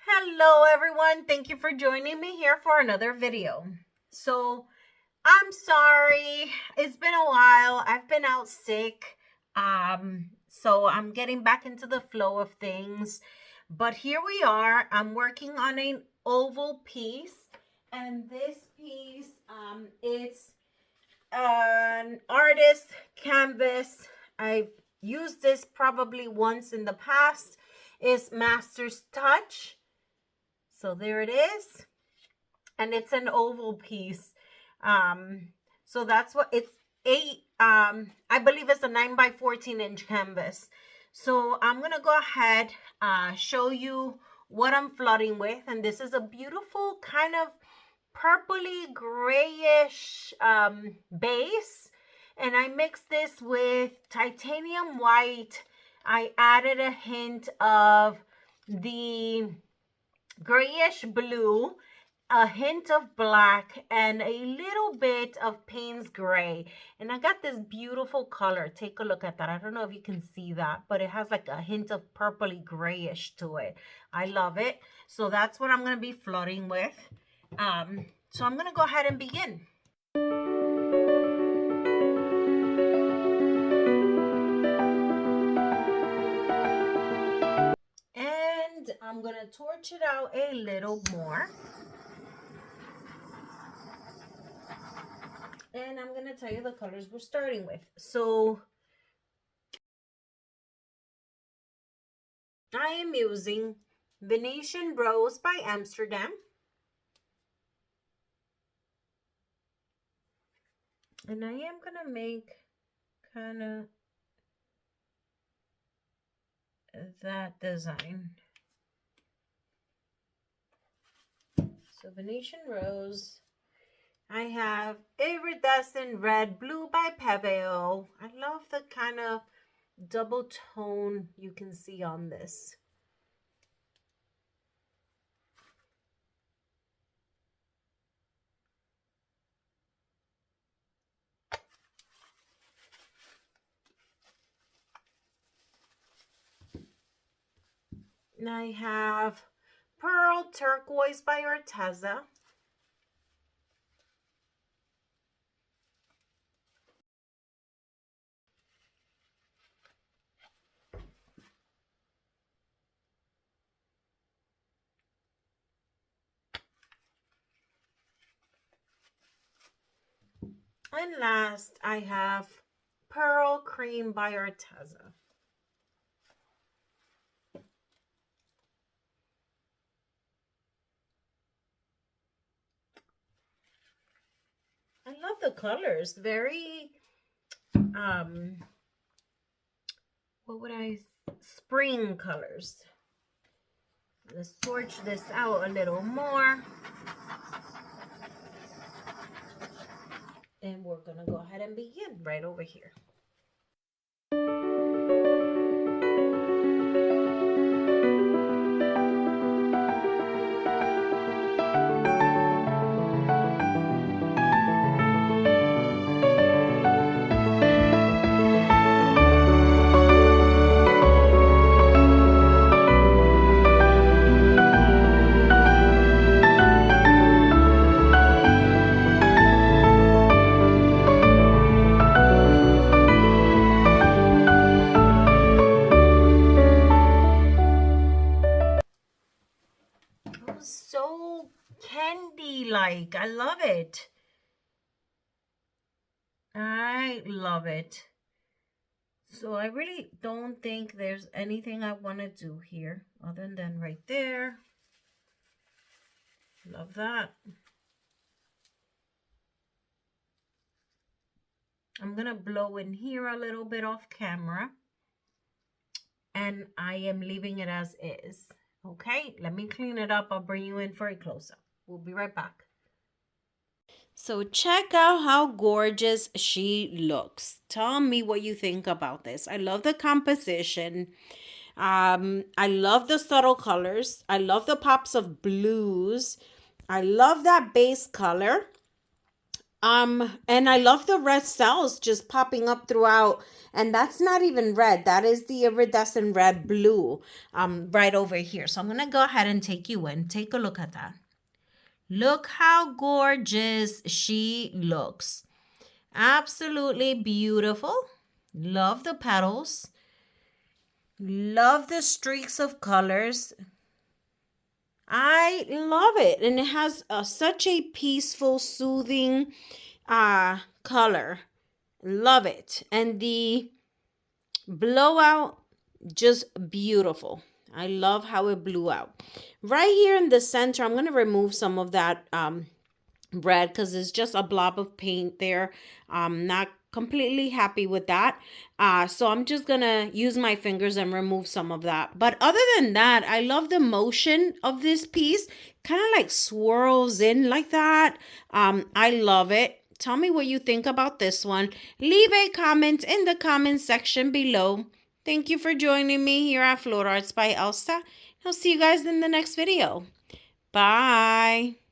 Hello everyone, thank you for joining me here for another video. So I'm sorry, it's been a while. I've been out sick. So I'm getting back into the flow of things. But here we are. I'm working on an oval piece, and this piece it's an artist canvas. I've used this probably once in the past. It's Master's Touch. So there it is. And it's an oval piece. So that's what it's I believe it's a 9 by 14 inch canvas. So I'm gonna go ahead, show you what I'm flooding with. And this is a beautiful kind of purpley grayish base. And I mixed this with titanium white. I added a hint of the grayish blue, a hint of black, and a little bit of Paynes gray. And I got this beautiful color. Take a look at that. I don't know if you can see that, but it has like a hint of purpley grayish to it. I love it. So that's what I'm going to be flooding with. So I'm going to go ahead and begin. And I'm going to torch it out a little more. And I'm going to tell you the colors we're starting with. So I am using Venetian Rose by Amsterdam. And I am going to make kind of that design. So Venetian Rose. I have Iridescent Red Blue by Pebeo. I love the kind of double tone you can see on this. And I have Pearl Turquoise by Arteza. And last, I have Pearl Cream by Arteza. I love the colors. Very, what would I, spring colors. Let's torch this out a little more. And we're going to go ahead and begin right over here. So candy-like. I love it. I love it. So I really don't think there's anything I want to do here other than right there. Love that. I'm going to blow in here a little bit off camera. And I am leaving it as is. Okay, let me clean it up. I'll bring you in for a close-up. We'll be right back. So check out how gorgeous she looks. Tell me what you think about this. I love the composition. I love the subtle colors. I love the pops of blues. I love that base color. And I love the red cells just popping up throughout. And that's not even red. That is the iridescent red blue right over here. So I'm going to go ahead and take you in. Take a look at that. Look how gorgeous she looks. Absolutely beautiful. Love the petals. Love the streaks of colors. I love it. And it has such a peaceful, soothing color. Love it. And the blowout, just beautiful. I love how it blew out. Right here in the center, I'm going to remove some of that red because it's just a blob of paint there. I'm not completely happy with that. So I'm just going to use my fingers and remove some of that. But other than that, I love the motion of this piece. Kind of like swirls in like that. I love it. Tell me what you think about this one. Leave a comment in the comment section below. Thank you for joining me here at Floral Arts by Elsa. I'll see you guys in the next video. Bye.